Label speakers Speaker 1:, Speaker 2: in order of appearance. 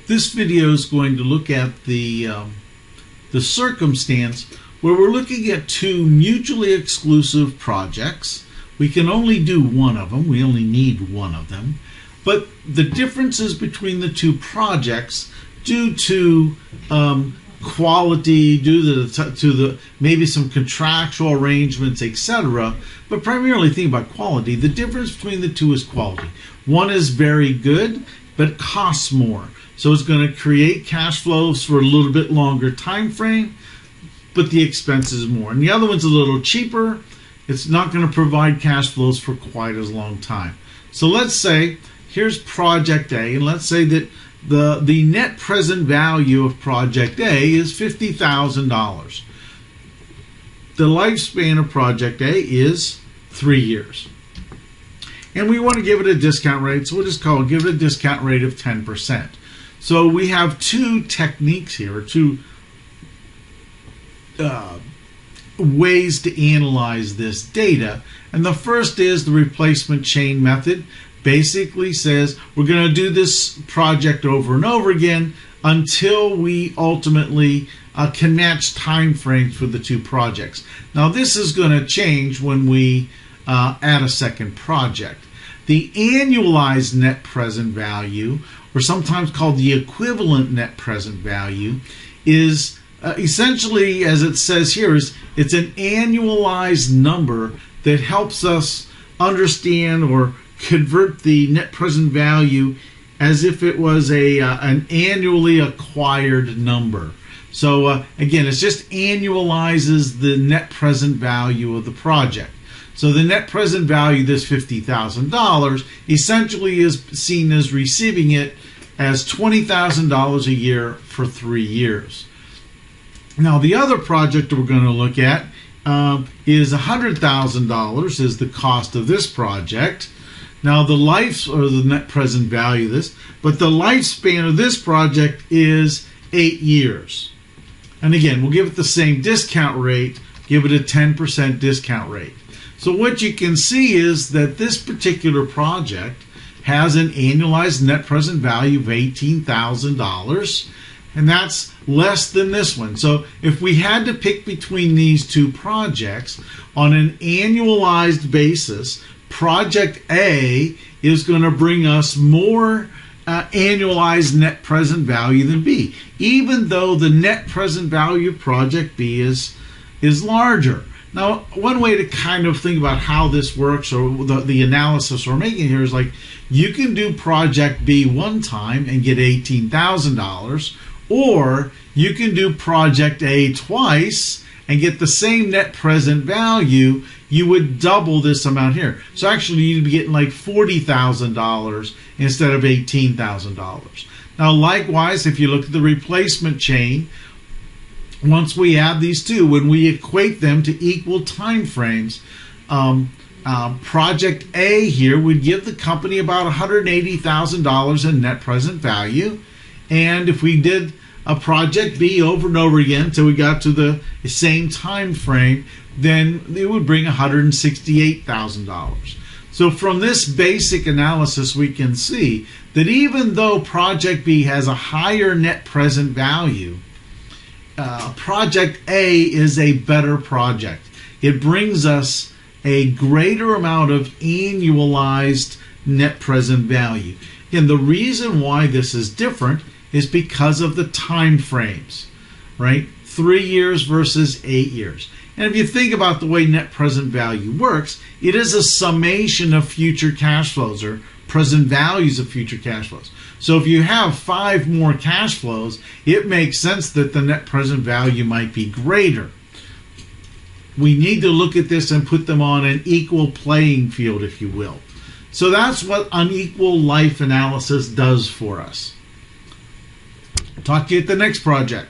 Speaker 1: This video is going to look at the circumstance where we're looking at two mutually exclusive projects. We can only do one of them. We only need one of them. But the differences between the two projects due to quality, due to the maybe some contractual arrangements, etc. But primarily think about quality. The difference between the two is quality. One is very good, but it costs more. So it's going to create cash flows for a little bit longer time frame, but the expense is more. And the other one's a little cheaper. It's not going to provide cash flows for quite as long time. So let's say here's project A, and let's say that the net present value of project A is $50,000. The lifespan of project A is 3 years. And we want to give it a discount rate, so we'll just give it a discount rate of 10%. So we have two techniques here, or two ways to analyze this data. And the first is the replacement chain method. Basically says we're going to do this project over and over again until we ultimately can match time frames for the two projects. Now this is going to change when we add a second project. The annualized net present value, or sometimes called the equivalent net present value, is essentially, as it says here, it's an annualized number that helps us understand or convert the net present value as if it was an annually acquired number. So again, it just annualizes the net present value of the project. So the net present value, this $50,000, essentially is seen as receiving it as $20,000 a year for 3 years. Now the other project that we're going to look at is $100,000 is the cost of this project. Now the the net present value of this, but the lifespan of this project is 8 years. And again, we'll give it the same discount rate, give it a 10% discount rate. So what you can see is that this particular project has an annualized net present value of $18,000, and that's less than this one. So if we had to pick between these two projects on an annualized basis, Project A is going to bring us more annualized net present value than B, even though the net present value of Project B is larger. Now, one way to kind of think about how this works, or the analysis we're making here, is like you can do Project B one time and get $18,000, or you can do Project A twice and get the same net present value. You would double this amount here. So actually you'd be getting like $40,000 instead of $18,000. Now likewise, if you look at the replacement chain, once we add these two, when we equate them to equal time frames, Project A here would give the company about $180,000 in net present value. And if we did a Project B over and over again until we got to the same time frame, then it would bring $168,000. So from this basic analysis, we can see that even though Project B has a higher net present value, Project A is a better project. It brings us a greater amount of annualized net present value. And the reason why this is different is because of the time frames, right? 3 years versus 8 years. And if you think about the way net present value works, it is a summation of future cash flows, or present values of future cash flows. So if you have 5 more cash flows, it makes sense that the net present value might be greater. We need to look at this and put them on an equal playing field, if you will. So that's what unequal life analysis does for us. Talk to you at the next project.